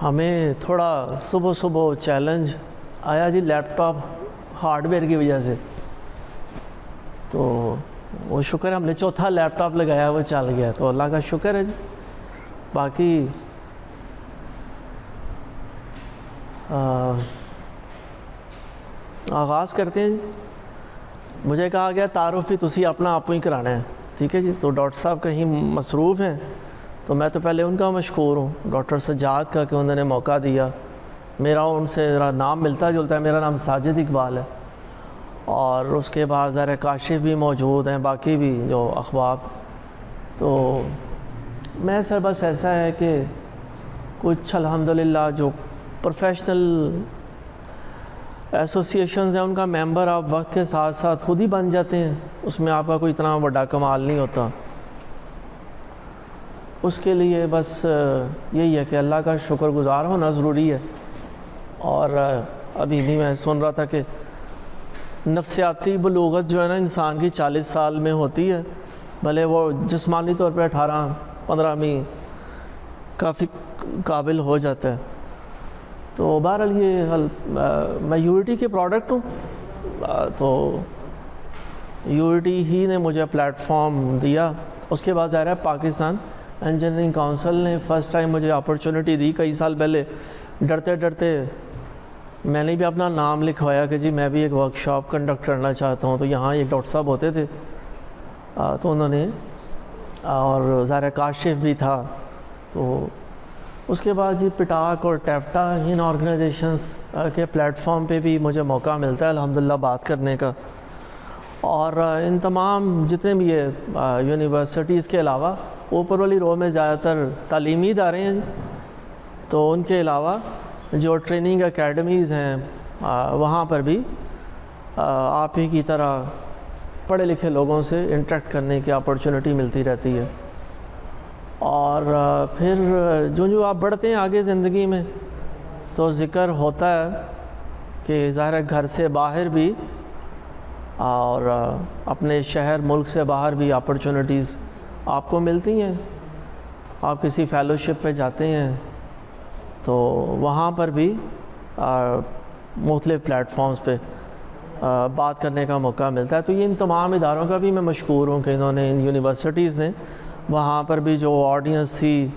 ہمیں تھوڑا صبح صبح چیلنج آیا جی لیپ ٹاپ ہارڈ ویئر کی وجہ سے، تو وہ شکر ہے ہم نے چوتھا لیپ ٹاپ لگایا وہ چل گیا، تو اللہ کا شکر ہے جی۔ باقی آغاز کرتے ہیں جی۔ مجھے کہا گیا تعارف بھی تسی اپنا آپ ہی کرانا ہے، ٹھیک ہے جی۔ تو ڈاکٹر صاحب کہیں مصروف ہیں، تو میں تو پہلے ان کا مشکور ہوں، ڈاکٹر سجاد کا، کہ انہوں نے موقع دیا۔ میرا ان سے ذرا نام ملتا جلتا ہے، میرا نام ساجد اقبال ہے، اور اس کے بعد ذرا کاشف بھی موجود ہیں، باقی بھی جو اخباب۔ تو میں سر بس ایسا ہے کہ کچھ الحمدللہ جو پروفیشنل ایسوسیشنز ہیں ان کا ممبر آپ وقت کے ساتھ ساتھ خود ہی بن جاتے ہیں، اس میں آپ کا کوئی اتنا بڑا کمال نہیں ہوتا۔ اس کے لیے بس یہی ہے کہ اللہ کا شکر گزار ہونا ضروری ہے۔ اور ابھی بھی میں سن رہا تھا کہ نفسیاتی بلوغت جو ہے نا انسان کی 40 سال میں ہوتی ہے، بھلے وہ جسمانی طور پہ 18-15 میں کافی قابل ہو جاتا ہے۔ تو بہرحال یہ میں یونٹی کے پروڈکٹ ہوں، تو یونٹی ہی نے مجھے پلیٹ فارم دیا۔ اس کے بعد ظاہر ہے پاکستان انجینئرنگ کونسل نے فرسٹ ٹائم مجھے اپرچونٹی دی کئی سال پہلے۔ ڈرتے ڈرتے میں نے بھی اپنا نام لکھوایا کہ جی میں بھی ایک ورکشاپ کنڈکٹ کرنا چاہتا ہوں۔ تو یہاں ایک ڈاکٹر صاحب ہوتے تھے، تو انہوں نے، اور ظاہر کاشف بھی تھا۔ تو اس کے بعد جی پٹاک اور ٹیفٹا ان آرگنائزیشنز کے پلیٹ فارم پہ بھی مجھے موقع ملتا ہے الحمدللہ بات کرنے کا۔ اور ان تمام جتنے بھی یہ یونیورسٹیز کے علاوہ اوپر والی رو میں زیادہ تر تعلیمی ادارے ہیں، تو ان کے علاوہ جو ٹریننگ اکیڈمیز ہیں وہاں پر بھی آپ ہی کی طرح پڑھے لکھے لوگوں سے انٹریکٹ کرنے کی اپرچونٹی ملتی رہتی ہے۔ اور پھر جو آپ بڑھتے ہیں آگے زندگی میں، تو ذکر ہوتا ہے کہ ظاہر ہے گھر سے باہر بھی اور اپنے شہر ملک سے باہر بھی اپرچونٹیز آپ کو ملتی ہیں۔ آپ کسی فیلوشپ پہ جاتے ہیں تو وہاں پر بھی مختلف پلیٹ فارمز پہ بات کرنے کا موقع ملتا ہے۔ تو یہ ان تمام اداروں کا بھی میں مشکور ہوں کہ انہوں نے، ان یونیورسٹیز نے، وہاں پر بھی جو آڈینس تھی،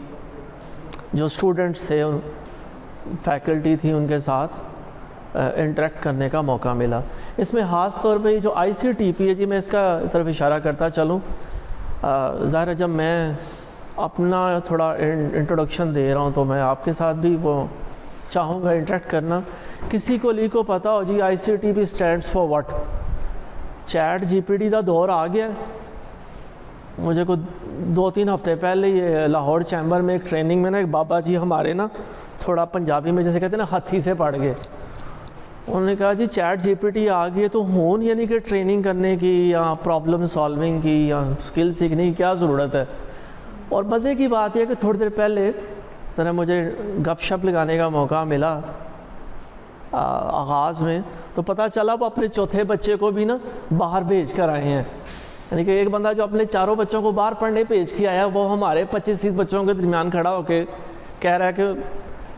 جو اسٹوڈنٹس تھے، فیکلٹی تھی، ان کے ساتھ انٹریکٹ کرنے کا موقع ملا۔ اس میں خاص طور پہ جو ICTP ہے جی، میں اس کا طرف اشارہ کرتا چلوں۔ ظاہر ہے جب میں اپنا تھوڑا انٹروڈکشن دے رہا ہوں تو میں آپ کے ساتھ بھی وہ چاہوں گا انٹریکٹ کرنا۔ کسی کو پتہ ہو جی ICTP stands for what? Chat GPT کا دور آ گیا۔ مجھے کو 2-3 ہفتے پہلے یہ لاہور چیمبر میں ایک ٹریننگ میں نا، ایک بابا جی ہمارے نا تھوڑا پنجابی میں جیسے کہتے ہیں نا ہتھی سے پڑ گئے۔ انہوں نے کہا جی چیٹ GPT آ گئی تو ہون یعنی کہ ٹریننگ کرنے کی یا پرابلم سالونگ کی یا اسکل سیکھنے کی کیا ضرورت ہے؟ اور مزے کی بات یہ کہ تھوڑی دیر پہلے ذرا مجھے گپ شپ لگانے کا موقع ملا آغاز میں، تو پتہ چلا وہ اپنے چوتھے بچے کو بھی نا باہر بھیج کر آئے ہیں۔ یعنی کہ ایک بندہ جو اپنے 4 بچوں کو باہر پڑھنے بھیج کے آیا، وہ ہمارے 25-30 بچوں کے درمیان کھڑا ہو کے کہہ رہا ہے کہ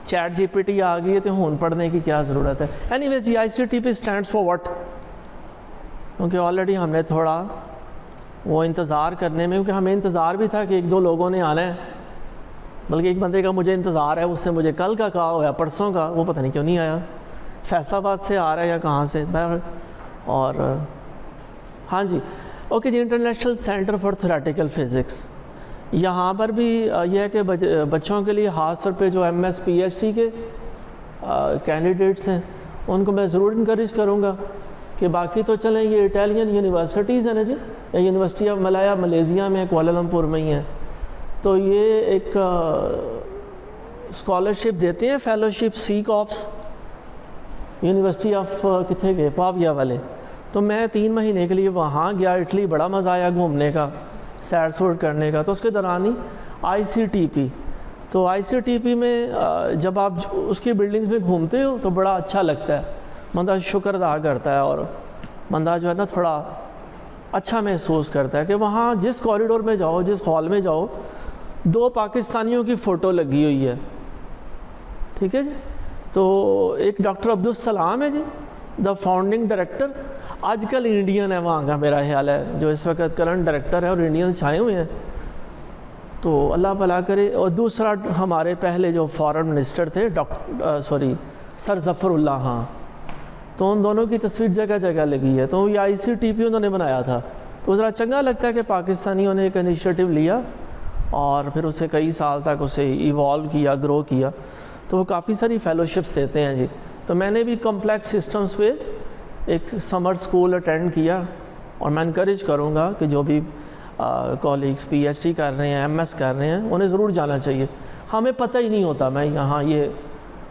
چیٹ GPT آ گئی ہے تو ہون پڑھنے کی کیا ضرورت ہے۔ اینی ویز جی ICTP اسٹینڈس فار واٹ؟ کیونکہ آلریڈی ہم نے تھوڑا وہ انتظار کرنے میں، کیونکہ ہمیں انتظار بھی تھا کہ 1-2 لوگوں نے آنا ہے، بلکہ ایک بندے کا مجھے انتظار ہے، اس نے مجھے کل کا کہا ہوا پرسوں کا، وہ پتہ نہیں کیوں نہیں آیا، فیصل آباد سے آ رہا ہے یا کہاں سے۔ اور ہاں جی اوکے جی، International Centre for Theoretical Physics, یہاں پر بھی یہ ہے کہ بچوں کے لیے خاص طور پہ جو MS PhD کے کینڈیڈیٹس ہیں ان کو میں ضرور انکریج کروں گا کہ باقی تو چلیں یہ اٹیلین یونیورسٹیز ہیں نا جی، یونیورسٹی آف ملایا ملیزیا میں کوالالمپور میں ہی ہیں، تو یہ ایک اسکالرشپ دیتے ہیں، فیلوشپ CCOPS، یونیورسٹی آف کتنے گئے پاویا والے۔ تو میں 3 مہینے کے لیے وہاں گیا، اٹلی، بڑا مزہ آیا گھومنے کا، سیر سور کرنے کا۔ تو اس کے دوران ہی ICTP، تو ICTP میں جب آپ اس کی بلڈنگز میں گھومتے ہو تو بڑا اچھا لگتا ہے، بندہ شکر ادا کرتا ہے، اور بندہ جو ہے نا تھوڑا اچھا محسوس کرتا ہے کہ وہاں جس کوریڈور میں جاؤ، جس ہال میں جاؤ، 2 پاکستانیوں کی فوٹو لگی ہوئی ہے، ٹھیک ہے جی. تو ایک ڈاکٹر عبدالسلام ہے جی, دا فاؤنڈنگ ڈائریکٹر, آج کل انڈین ہے وہاں کا میرا خیال ہے, جو اس وقت کرنٹ ڈائریکٹر ہے, اور انڈین چھائے ہوئے ہیں, تو اللہ بھلا کرے. اور دوسرا ہمارے پہلے جو فارن منسٹر تھے سر ظفر اللہ, ہاں, تو ان دونوں کی تصویر جگہ جگہ لگی ہے. تو یہ ICTP انہوں نے بنایا تھا, تو ذرا چنگا لگتا ہے کہ پاکستانیوں نے ایک انیشیٹو لیا اور پھر اسے کئی سال تک اسے ایوالو کیا, گرو کیا. تو وہ کافی ساری فیلوشپس دیتے ہیں جی. تو میں نے بھی کمپلیکس سسٹمز پہ ایک سمر سکول اٹینڈ کیا, اور میں انکریج کروں گا کہ جو بھی کولیگس PhD کر رہے ہیں, MS کر رہے ہیں, انہیں ضرور جانا چاہیے. ہمیں پتہ ہی نہیں ہوتا, میں یہاں یہ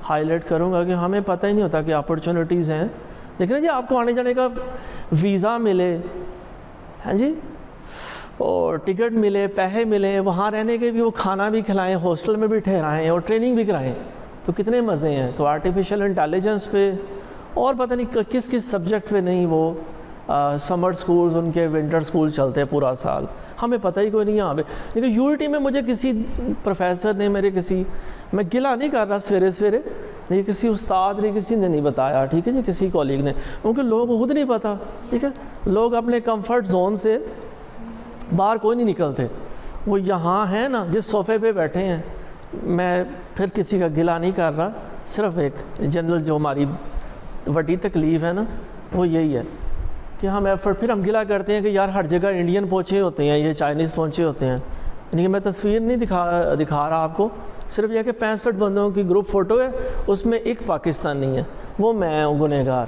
ہائی لائٹ کروں گا کہ ہمیں پتہ ہی نہیں ہوتا کہ اپرچونیٹیز ہیں. لیکن جی آپ کو آنے جانے کا ویزا ملے, ہاں جی, اور ٹکٹ ملے, پیسے ملیں, وہاں رہنے کے بھی وہ کھانا بھی کھلائیں, ہاسٹل میں بھی ٹھہرائیں اور ٹریننگ بھی کرائیں, تو کتنے مزے ہیں. تو آرٹیفیشل انٹیلیجنس پہ اور پتہ نہیں کس کس سبجیکٹ پہ نہیں, وہ سمر سکولز, ان کے ونٹر سکول چلتے ہیں پورا سال, ہمیں پتہ ہی کوئی نہیں یہاں پہ. لیکن UIT میں مجھے کسی پروفیسر نے, میں گلہ نہیں کر رہا سویرے, نہیں کسی استاد نے, کسی نے نہیں بتایا, ٹھیک ہے جی, کسی کولیگ نے, کیونکہ لوگوں کو خود نہیں پتہ, ٹھیک ہے. لوگ اپنے کمفرٹ زون سے باہر کوئی نہیں نکلتے, وہ یہاں ہیں نا جس صوفے پہ بیٹھے ہیں. میں پھر کسی کا گلہ نہیں کر رہا, صرف ایک جنرل جو ہماری بڑی تکلیف ہے نا, وہ یہی ہے کہ ہم پھر ہم گلہ کرتے ہیں کہ یار ہر جگہ انڈین پہنچے ہوتے ہیں, یہ چائنیز پہنچے ہوتے ہیں. یعنی کہ میں تصویر نہیں دکھا رہا آپ کو, صرف یہ کہ 65 بندوں کی گروپ فوٹو ہے, اس میں ایک پاکستانی ہے, وہ میں ہوں گنہگار.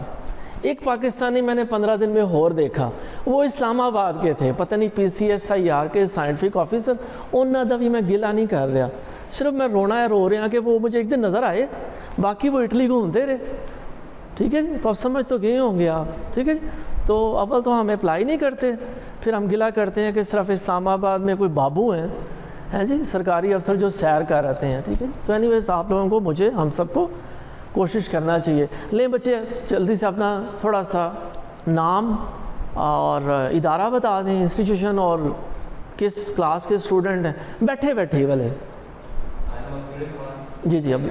ایک پاکستانی میں نے 15 دن میں اور دیکھا, وہ اسلام آباد کے تھے, پتہ نہیں PCSIR کے سائنٹیفک آفیسر. انہوں نے بھی میں گلہ نہیں کر رہا, صرف میں رو رہے ہیں کہ وہ مجھے ایک دن نظر آئے, باقی وہ اٹلی گھومتے رہے, ٹھیک ہے جی. تو اب سمجھ تو گئے ہوں گے آپ, ٹھیک ہے جی. تو اول تو ہم اپلائی نہیں کرتے, پھر ہم گلہ کرتے ہیں کہ صرف اسلام آباد میں کوئی بابو ہیں جی, سرکاری افسر جو سیر کر رہتے ہیں, ٹھیک ہے. تو اینی ویز آپ لوگوں کو, ہم سب کو کوشش کرنا چاہیے. لیں بچے جلدی سے اپنا تھوڑا سا نام اور ادارہ بتا دیں, انسٹیٹیوشن, اور کس کلاس کے اسٹوڈنٹ ہیں. بیٹھے والے جی اب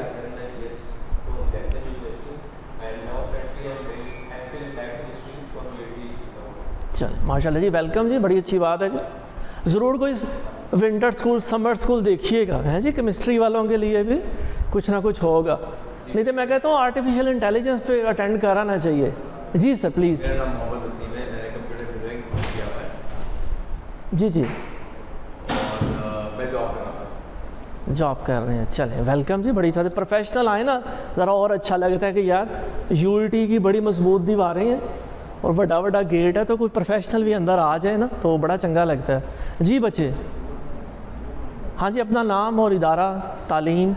چل ماشاء اللہ جی, ویلکم جی, بڑی اچھی بات ہے جی. ضرور کوئی ونٹر سکول, سمر سکول دیکھیے گا, ہیں جی, کیمسٹری والوں کے لیے بھی کچھ نہ کچھ ہوگا. نہیں تو میں کہتا ہوں آرٹیفیشل انٹیلیجنس پہ اٹینڈ کرانا چاہیے. جی سر پلیز. میرا نام محمد وسیم ہے, میں نے کمپیوٹر انجینئرنگ کیا ہوا ہے. جی اور میں جاب کرنا چاہتا ہوں. جاب کر رہے ہیں, چلیں ویلکم جی. بڑی سارے پروفیشنل آئے نا, ذرا اور اچھا لگتا ہے کہ یار UIT کی بڑی مضبوط دیواریں ہیں اور بڑا گیٹ ہے, تو کوئی پروفیشنل بھی اندر آ جائے نا تو بڑا چنگا لگتا ہے. جی بچے, ہاں جی, اپنا نام اور ادارہ تعلیم.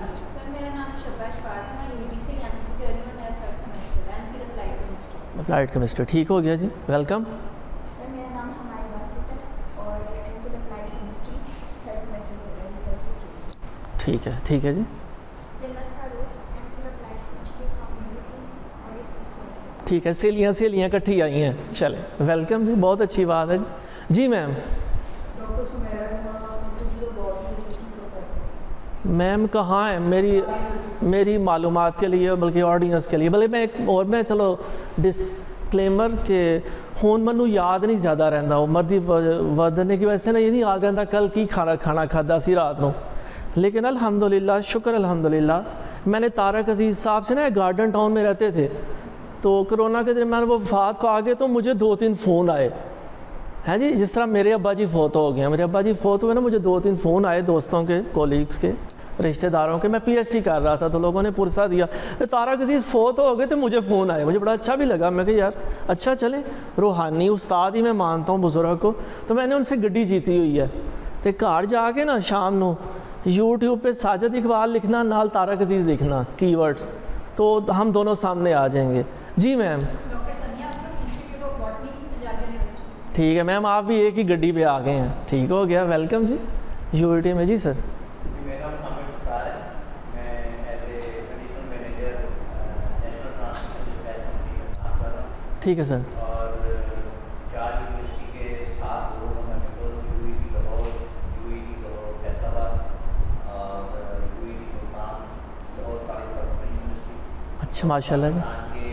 اپلائیڈ کیمسٹری, ٹھیک ہو گیا جی, ویلکم. سر میرا نام ہماری واسط ہے اور MPhil applied chemistry 3rd semester سے ریسرچ اسٹوڈنٹ. ٹھیک ہے جی. جنت فاروق MPhil applied chemistry from UP اور ریسرچ. ٹھیک ہے, سیلیاں اکٹھی آئی ہیں, چلیں ویلکم جی, بہت اچھی بات ہے جی. میم میم کہاں ہے میری معلومات کے لیے, بلکہ آڈینس کے لیے, بلکہ میں ایک اور میں چلو ڈسکلیمر کہ ہون منو یاد نہیں زیادہ رہتا, عمر دی ودنے کی وجہ سے نا یہ نہیں یاد رہتا کل کی کھانا کھادا سی رات کو. لیکن الحمدللہ, شکر الحمدللہ, میں نے طارق عزیز صاحب سے نا گارڈن ٹاؤن میں رہتے تھے, تو کرونا کے درمیان وہ وفات پا گئے, تو مجھے 2-3 فون آئے ہیں جی. جس طرح میرے ابا جی فوت ہو گئے, میرے ابا جی فوت ہوئے نا, مجھے 2-3 فون آئے دوستوں کے, کولیگس کے, رشتہ داروں کے. میں PhD کر رہا تھا تو لوگوں نے پرسہ دیا طارق عزیز فوت ہو گئے, تو مجھے فون آئے, مجھے بڑا اچھا بھی لگا. میں کہ یار اچھا, چلیں روحانی استاد ہی میں مانتا ہوں بزرگ کو. تو میں نے ان سے گڈی جیتی ہوئی ہے, تو گھر جا کے نا شام نو YouTube پہ ساجد اقبال لکھنا, نال طارق عزیز لکھنا کی ورڈز, تو ہم دونوں سامنے آ جائیں گے. جی میم. ٹھیک ہے میم, آپ بھی ایک ہی گڈی پہ آ گئے ہیں, ٹھیک ہو گیا, ویلکم جی. UIT میں جی سر. ٹھیک ہے سر. اور 4 یونیورسٹی کے 7 لوگ ہیں, UIT لاہور, UIT لاہور فیصل آباد اور UIT ملتان, لاہور کالج اچھا ماشاء اللہ جی.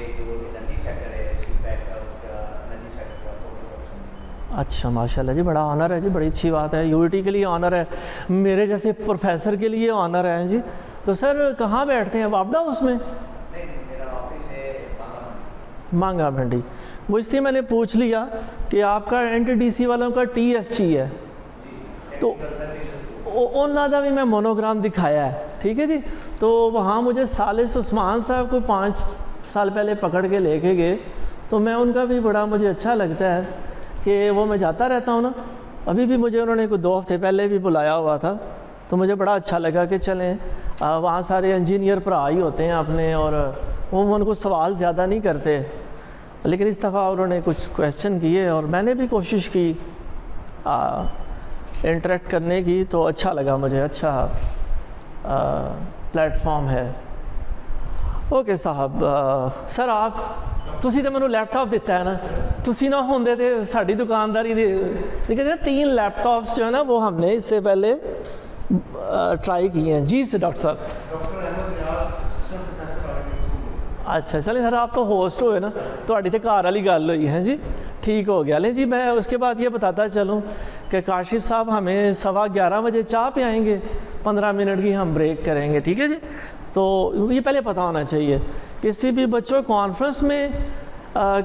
کے جو انرجی سیکٹر ہے سی پیک کا اس کا انرجی سیکٹر کا 40%. اچھا ماشاء اللہ جی, بڑا آنر ہے جی, بڑی اچھی بات ہے. یو کے لیے آنر ہے, میرے جیسے پروفیسر کے لیے آنر ہے جی. تو سر کہاں بیٹھتے ہیں وابڈا ہاؤس میں؟ نہیں, میرا آفس ہے مانگا بھنڈی. وہ اس لیے میں نے پوچھ لیا کہ آپ کا NTDC والوں کا TSG ہے, تو انہوں کا بھی میں مونوگرام دکھایا ہے, ٹھیک ہے جی. تو وہاں مجھے سالس عثمان صاحب کو 5 سال پہلے پکڑ کے لے کے گئے, تو میں ان کا بھی بڑا مجھے اچھا لگتا ہے کہ وہ میں جاتا رہتا ہوں نا. ابھی بھی مجھے انہوں نے کوئی 2 ہفتے پہلے بھی بلایا ہوا تھا, تو مجھے بڑا اچھا لگا کہ چلیں وہاں سارے انجینئر بھرا ہی ہوتے ہیں اپنے, اور وہ ان کو سوال زیادہ نہیں کرتے. لیکن اس دفعہ انہوں نے کچھ کویسچن کیے اور میں نے بھی کوشش کی انٹریکٹ کرنے کی, تو اچھا لگا مجھے, اچھا پلیٹ فارم ہے. اوکے صاحب, سر آپ تسی تو مجھے لیپ ٹاپ دیتا ہے نا, تسی نہ ہوندے تھے ساری دکانداری دے. لیکن 3 لیپ ٹاپس جو ہے نا وہ ہم نے اس سے پہلے ٹرائی کیے ہیں. جی سے ڈاکٹر صاحب. اچھا چلیں سر, آپ تو ہوسٹ ہوئے نا, تھوڑی تو گھر والی گل ہوئی ہے جی, ٹھیک ہو گیا. لیں جی, میں اس کے بعد یہ بتاتا چلوں کہ کاشف صاحب ہمیں 11:15 بجے چائے پئیں گے, 15 منٹ کی ہم بریک کریں گے, ٹھیک ہے جی. تو یہ پہلے پتہ ہونا چاہیے کسی بھی بچوں کانفرنس میں,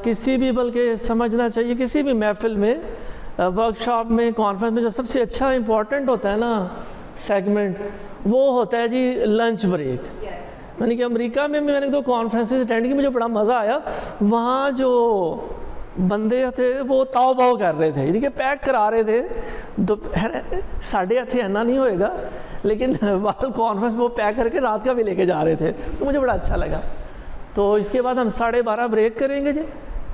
کسی بھی بلکہ سمجھنا چاہیے کسی بھی محفل میں, ورکشاپ میں, کانفرنس میں جو سب سے اچھا امپورٹنٹ ہوتا ہے نا سیگمنٹ, وہ ہوتا ہے جی لنچ بریک. یعنی کہ امریکہ میں بھی میں نے 2 کانفرنسز اٹینڈ کی, مجھے بڑا مزہ آیا. وہاں جو بندے تھے وہ تاؤ باؤ کر رہے تھے, یعنی کہ پیک کرا رہے تھے. ساڑھے ہاتھے اینا نہیں ہوئے گا, لیکن کانفرنس وہ پیک کر کے رات کا بھی لے کے جا رہے تھے, تو مجھے بڑا اچھا لگا. تو اس کے بعد ہم 12:30 بریک کریں گے جی.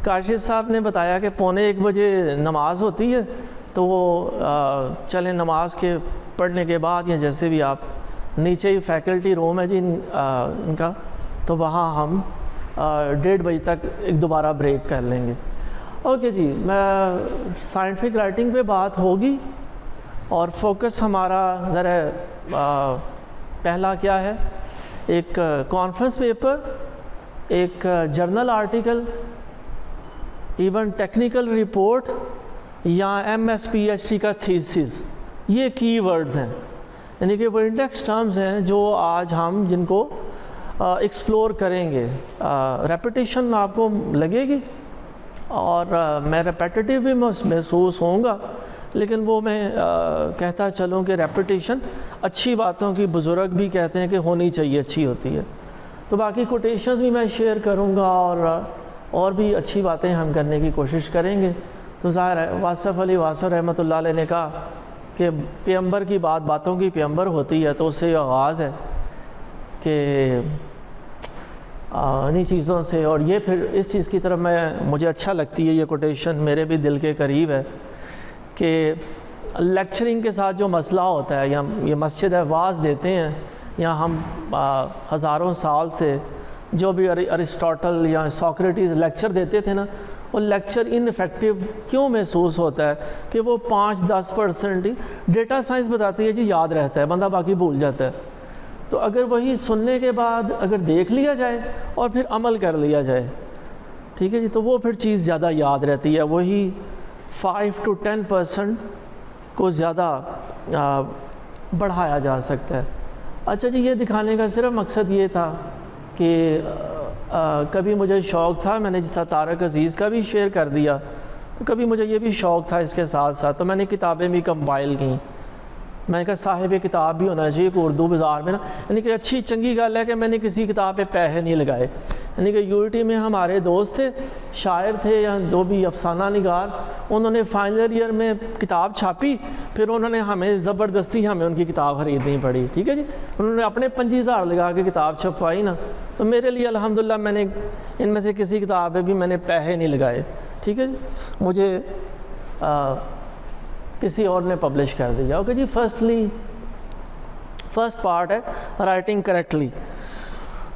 کاشف صاحب نے بتایا کہ 12:45 بجے نماز ہوتی ہے, تو وہ چلیں نماز کے پڑھنے کے بعد یا جیسے بھی آپ, نیچے ہی فیکلٹی روم ہے جی ان کا, تو وہاں ہم 1:30 بجے تک ایک دوبارہ بریک کر لیں گے. اوکے جی, میں سائنٹیفک رائٹنگ پہ بات ہوگی, اور فوکس ہمارا ذرا پہلا کیا ہے, ایک کانفرنس پیپر, ایک journal article, even technical report یا MS PhD کا تھیسس. یہ کی ورڈز ہیں, یعنی کہ وہ انڈیکس ٹرمز ہیں جو آج ہم جن کو ایکسپلور کریں گے. ریپیٹیشن آپ کو لگے گی, اور میں ریپیٹیٹیو بھی محسوس ہوں گا, لیکن وہ میں کہتا چلوں کہ ریپیٹیشن اچھی باتوں کی, بزرگ بھی کہتے ہیں کہ ہونی چاہیے, اچھی ہوتی ہے. تو باقی کوٹیشنز بھی میں شیئر کروں گا, اور بھی اچھی باتیں ہم کرنے کی کوشش کریں گے. تو ظاہر ہے واصف علی واصف رحمۃ اللہ علیہ نے کہا کہ پیغمبر کی بات باتوں کی پیغمبر ہوتی ہے, تو اس سے آغاز ہے کہ انہی چیزوں سے. اور یہ پھر اس چیز کی طرف مجھے اچھا لگتی ہے, یہ کوٹیشن میرے بھی دل کے قریب ہے, کہ لیکچرنگ کے ساتھ جو مسئلہ ہوتا ہے, یا یہ مسجد ہے واعظ دیتے ہیں, یا ہم ہزاروں سال سے جو بھی ارسطاٹل یا سوکریٹیز لیکچر دیتے تھے نا, وہ لیکچر ان افیکٹو کیوں محسوس ہوتا ہے کہ وہ 5-10% ہی, ڈیٹا سائنس بتاتی ہے جی یاد رہتا ہے, بندہ باقی بھول جاتا ہے. تو اگر وہی سننے کے بعد اگر دیکھ لیا جائے اور پھر عمل کر لیا جائے, ٹھیک ہے جی, تو وہ پھر چیز زیادہ یاد رہتی ہے. وہی 5-10% کو زیادہ بڑھایا جا سکتا ہے. اچھا جی, یہ دکھانے کا صرف مقصد یہ تھا کہ کبھی مجھے شوق تھا, میں نے جس طرح طارق عزیز کا بھی شیئر کر دیا, تو کبھی مجھے یہ بھی شوق تھا اس کے ساتھ ساتھ, تو میں نے کتابیں بھی کمپائل کیں. میں نے کہا صاحب کتاب بھی ہونا چاہیے کہ اردو بازار میں نا, یعنی کہ اچھی چنگی گل ہے کہ میں نے کسی کتاب پہ پیسے نہیں لگائے. یعنی کہ یونیورسٹی میں ہمارے دوست تھے, شاعر تھے یا جو بھی افسانہ نگار, انہوں نے فائنل ایئر میں کتاب چھاپی, پھر انہوں نے ہمیں زبردستی ہمیں ان کی کتاب خریدنی پڑی, ٹھیک ہے جی. انہوں نے اپنے 25,000 لگا کے کتاب چھپوائی نا, تو میرے لیے الحمدللہ میں نے ان میں سے کسی کتاب پہ بھی میں نے پیسے نہیں لگائے, ٹھیک ہے جی. مجھے کسی اور نے پبلش کر دیا. اوکے جی, فرسٹ پارٹ ہے رائٹنگ کریکٹلی.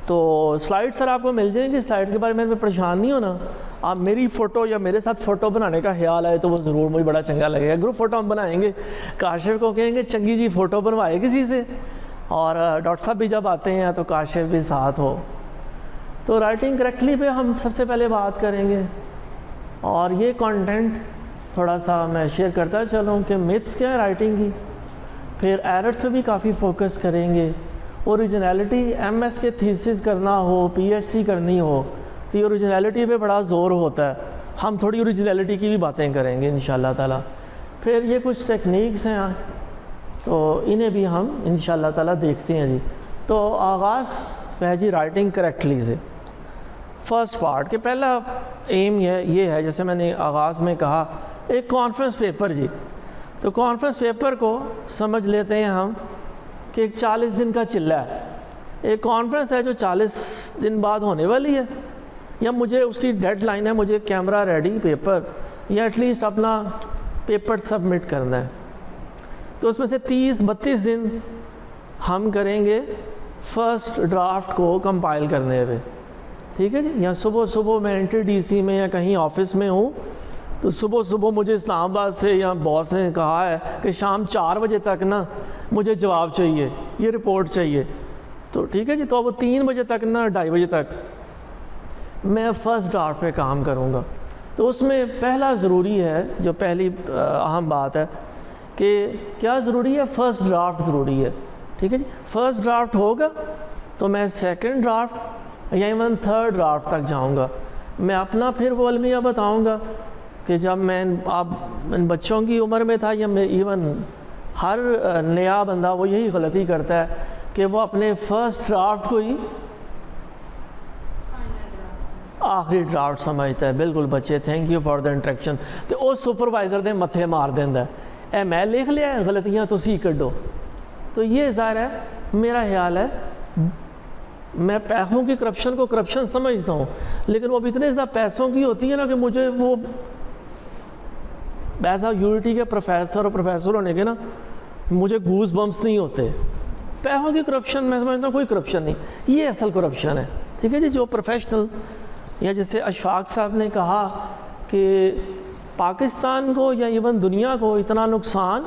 تو سلائڈ سر آپ کو مل جائیں گی, سلائڈ کے بارے میں پریشان نہیں ہونا. آپ میری فوٹو یا میرے ساتھ فوٹو بنانے کا خیال آئے تو وہ ضرور مجھے بڑا چنگا لگے گا. گروپ فوٹو ہم بنائیں گے, کاشف کو کہیں گے چنگی جی فوٹو بنوائے کسی سے, اور ڈاکٹر صاحب بھی جب آتے ہیں تو کاشف بھی ساتھ ہو. تو رائٹنگ کریکٹلی پہ ہم سب سے پہلے بات کریں گے، اور یہ کانٹینٹ تھوڑا سا میں شیئر کرتا چلوں کہ متس کیا ہے رائٹنگ کی، پھر ایررس پہ بھی کافی فوکس کریں گے، اوریجنیلٹی ایم ایس کے تھیسس کرنا ہو، پی ایچ ڈی کرنی ہو تو اوریجنیلٹی پہ بڑا زور ہوتا ہے، ہم تھوڑی اوریجنیلٹی کی بھی باتیں کریں گے انشاءاللہ تعالیٰ۔ پھر یہ کچھ ٹیکنیکس ہیں تو انہیں بھی ہم انشاءاللہ تعالیٰ دیکھتے ہیں جی۔ تو آغاز ہے جی رائٹنگ کریکٹلی سے۔ فرسٹ پارٹ کہ پہلا ایم یہ ہے، جیسے میں نے آغاز میں کہا، ایک کانفرنس پیپر جی۔ تو کانفرنس پیپر کو سمجھ لیتے ہیں ہم کہ ایک 40 دن کا چلہ ہے، ایک کانفرنس ہے جو 40 دن بعد ہونے والی ہے، یا مجھے اس کی ڈیڈ لائن ہے، مجھے کیمرہ ریڈی پیپر یا ایٹ لیسٹ اپنا پیپر سبمٹ کرنا ہے۔ تو اس میں سے 30-32 دن ہم کریں گے فرسٹ ڈرافٹ کو کمپائل کرنے پہ، ٹھیک ہے جی۔ یا صبح میں انٹر ڈی سی میں یا کہیں آفس میں ہوں تو صبح مجھے اسلام آباد سے یا باس نے کہا ہے کہ شام 4 بجے تک نا مجھے جواب چاہیے، یہ رپورٹ چاہیے، تو ٹھیک ہے جی۔ تو وہ 3 بجے تک نا 2:30 بجے تک میں فرسٹ ڈرافٹ پہ کام کروں گا۔ تو اس میں پہلا ضروری ہے، جو پہلی اہم بات ہے کہ کیا ضروری ہے، فرسٹ ڈرافٹ ضروری ہے، ٹھیک ہے جی۔ فرسٹ ڈرافٹ ہوگا تو میں سیکنڈ ڈرافٹ یا ایون تھرڈ ڈرافٹ تک جاؤں گا۔ میں اپنا پھر وہ المیہ بتاؤں گا کہ جب میں ان بچوں کی عمر میں تھا، یا میں ایون ہر نیا بندہ وہ یہی غلطی کرتا ہے کہ وہ اپنے فرسٹ ڈرافٹ کو ہی آخری ڈرافٹ سمجھتا ہے۔ بالکل بچے، thank you for the interaction. تو وہ سپروائزر دے متھے مار دینا ہے، اے میں لکھ لیا ہے، غلطیاں تسی کڈو۔ تو یہ ظاہر ہے میرا خیال ہے، میں پیسوں کی کرپشن کو کرپشن سمجھتا ہوں، لیکن وہ بھی اتنے زیادہ پیسوں کی ہوتی ہے نا کہ مجھے وہ ایسا یونیٹی کے پروفیسر ہونے کے نا مجھے گوز بمپس نہیں ہوتے۔ پیسوں کی کرپشن میں سمجھتا ہوں کوئی کرپشن نہیں، یہ اصل کرپشن ہے، ٹھیک ہے جی۔ جو پروفیشنل، یا جیسے اشفاق صاحب نے کہا کہ پاکستان کو یا ایون دنیا کو اتنا نقصان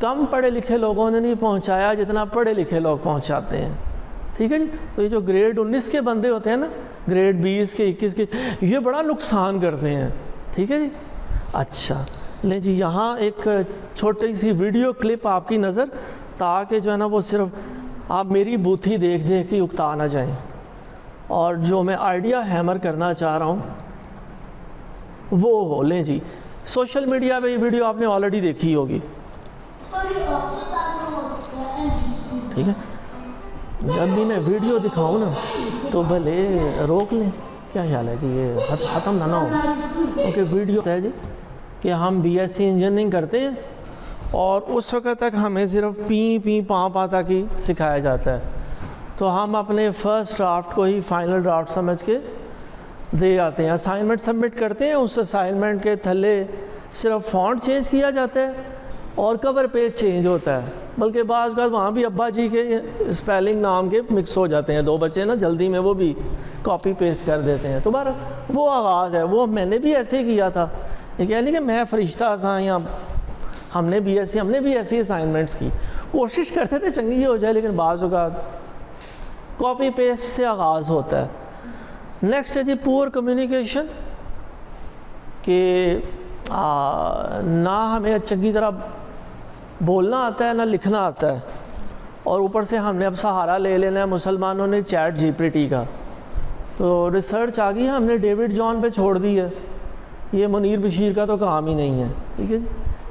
کم پڑھے لکھے لوگوں نے نہیں پہنچایا جتنا پڑھے لکھے لوگ پہنچاتے ہیں، ٹھیک ہے جی۔ تو یہ جو گریڈ 19 کے بندے ہوتے ہیں نا، گریڈ 20 کے 21 کے، یہ بڑا نقصان کرتے ہیں، ٹھیک ہے جی۔ اچھا لیں جی، یہاں ایک چھوٹی سی ویڈیو کلپ آپ کی نظر، تاکہ جو ہے نا وہ صرف آپ میری بوتھی دیکھ کے اکتا نہ جائیں، اور جو میں آئیڈیا ہیمر کرنا چاہ رہا ہوں وہ ہو۔ لیں جی، سوشل میڈیا پہ یہ ویڈیو آپ نے آلریڈی دیکھی ہوگی، ٹھیک ہے۔ جب بھی میں ویڈیو دکھاؤں نا تو بھلے روک لیں، کیا خیال ہے کہ یہ ختم نہ ہو، کیونکہ ویڈیو ہے جی کہ ہم بی ایس سی انجینئرنگ کرتے ہیں اور اس وقت تک ہمیں صرف پی پاں تک ہی سکھایا جاتا ہے، تو ہم اپنے فرسٹ ڈرافٹ کو ہی فائنل ڈرافٹ سمجھ کے دے آتے ہیں، اسائنمنٹ سبمٹ کرتے ہیں، اس اسائنمنٹ کے تھلے صرف فونٹ چینج کیا جاتا ہے اور کور پیج چینج ہوتا ہے، بلکہ بعض اوقات وہاں بھی ابا جی کے اسپیلنگ نام کے مکس ہو جاتے ہیں، 2 بچے نا جلدی میں وہ بھی کاپی پیسٹ کر دیتے ہیں۔ تو بہرحال وہ آغاز ہے، وہ میں نے بھی ایسے ہی کیا تھا، یہ کہہ نہیں کہ میں فرشتہ تھا، یا ہم نے بھی ایسی اسائنمنٹس کی، کوشش کرتے تھے چنگی ہو جائے، لیکن بعض اوقات کاپی پیسٹ سے آغاز ہوتا ہے۔ نیکسٹ ہے جی پور کمیونیکیشن، کہ نہ ہمیں چنگی طرح بولنا آتا ہے نہ لکھنا آتا ہے، اور اوپر سے ہم نے اب سہارا لے لینا ہے مسلمانوں نے چیٹ جی پی ٹی کا، تو ریسرچ آ گئی، ہم نے ڈیوڈ جان پہ چھوڑ دی ہے، یہ منیر بشیر کا تو کام ہی نہیں ہے، ٹھیک ہے جی۔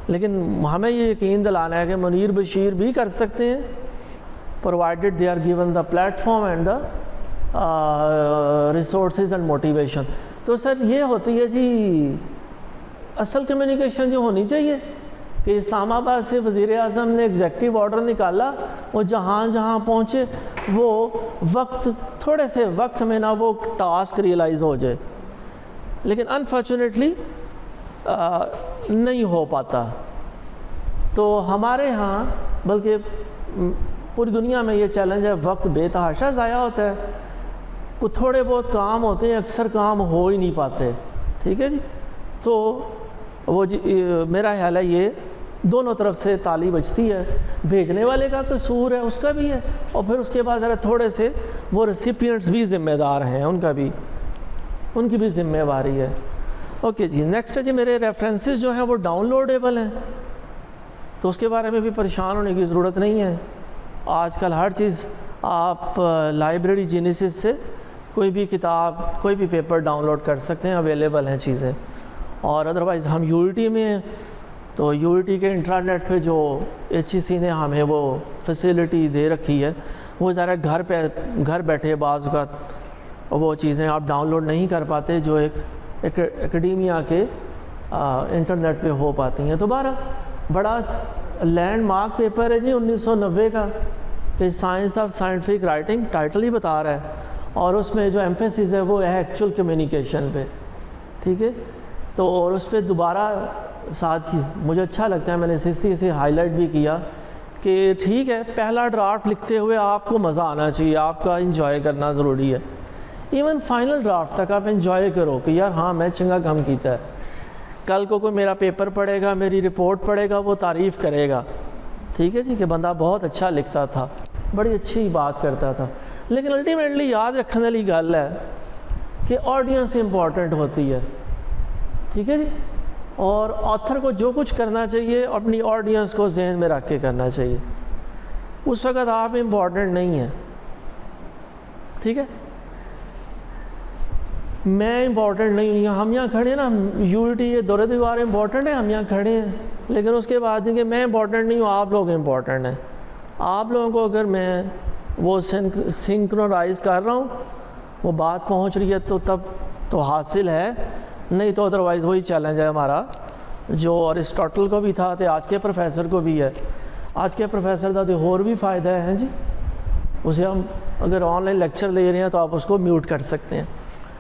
لیکن ہمیں یہ یقین دلانا ہے کہ منیر بشیر بھی کر سکتے ہیں، provided they are given the platform and the resources and motivation۔ تو سر یہ ہوتی ہے جی اصل کمیونیکیشن جو ہونی چاہیے، کہ اسلام آباد سے وزیر اعظم نے ایگزیکٹو آرڈر نکالا، وہ جہاں پہنچے وہ تھوڑے سے وقت میں نہ وہ ٹاسک ریئلائز ہو جائے، لیکن انفارچونیٹلی نہیں ہو پاتا۔ تو ہمارے ہاں بلکہ پوری دنیا میں یہ چیلنج ہے، وقت بے تحاشا ضائع ہوتا ہے، کچھ تھوڑے بہت کام ہوتے ہیں، اکثر کام ہو ہی نہیں پاتے، ٹھیک ہے جی۔ تو وہ جی میرا خیال ہے یہ دونوں طرف سے تالی بجتی ہے، بھیجنے والے کا قصور ہے، اس کا بھی ہے، اور پھر اس کے بعد ذرا تھوڑے سے وہ ریسیپینٹس بھی ذمہ دار ہیں، ان کی بھی ذمہ داری ہے۔ اوکے جی، نیکسٹ ہے جی میرے ریفرنسز جو ہیں وہ ڈاؤن لوڈیبل ہیں، تو اس کے بارے میں بھی پریشان ہونے کی ضرورت نہیں ہے۔ آج کل ہر چیز آپ لائبریری جینیسس سے کوئی بھی کتاب، کوئی بھی پیپر ڈاؤن لوڈ کر سکتے ہیں، اویلیبل ہیں چیزیں۔ اور ادروائز ہم یو ای ٹی میں ہیں، تو یو ای ٹی کے انٹرنیٹ پہ جو ایچ ای سی نے ہمیں وہ فیسیلٹی دے رکھی ہے، وہ ذرا گھر بیٹھے بعض اوقات وہ چیزیں آپ ڈاؤن لوڈ نہیں کر پاتے جو ایک اکیڈیمیا کے انٹرنیٹ پہ ہو پاتی ہیں۔ دوبارہ بڑا لینڈ مارک پیپر ہے جی 1990 کا، کہ science of scientific writing title ہی بتا رہا ہے، اور اس میں جو ایمفیسس ہے وہ ہے ایکچوئل کمیونیکیشن پہ، ٹھیک ہے۔ تو اور اس پہ دوبارہ ساتھ ہی مجھے اچھا لگتا ہے، میں نے سے ہائی لائٹ بھی کیا کہ ٹھیک ہے، پہلا ڈرافٹ لکھتے ہوئے آپ کو مزہ آنا چاہیے، آپ کا انجوائے کرنا ضروری ہے، ایون فائنل ڈرافٹ تک آپ انجوائے کرو کہ یار ہاں میں چنگا کام کیتا ہے، کل کو کوئی میرا پیپر پڑھے گا، میری رپورٹ پڑھے گا، وہ تعریف کرے گا، ٹھیک ہے جی، کہ بندہ بہت اچھا لکھتا تھا، بڑی اچھی بات کرتا تھا۔ لیکن الٹیمیٹلی یاد رکھنے والی گل ہے کہ آڈینس امپورٹنٹ ہوتی ہے، ٹھیک ہے جی، اور آتھر کو جو کچھ کرنا چاہیے اپنی آڈینس کو ذہن میں رکھ کے کرنا چاہیے، اس وقت آپ امپورٹنٹ نہیں ہیں، ٹھیک ہے۔ میں امپورٹنٹ نہیں ہوں، ہم یہاں کھڑے ہیں نا، یو ای ٹی یہ دور دیوار امپورٹنٹ ہے، ہم یہاں کھڑے ہیں، لیکن اس کے بعد کہ میں امپورٹنٹ نہیں ہوں، آپ لوگ امپورٹنٹ ہیں۔ آپ لوگوں کو اگر میں وہ سنکرونائز کر رہا ہوں، وہ بات پہنچ رہی ہے تو تب تو حاصل ہے، نہیں تو ادروائز وہی چیلنج ہے ہمارا جو ارسطاٹل کو بھی تھا، تو آج کے پروفیسر کو بھی ہے۔ آج کے پروفیسر کا تو اور بھی فائدہ ہے جی، اسے ہم اگر آن لائن لیکچر لے رہے ہیں تو آپ اس کو میوٹ کر سکتے ہیں۔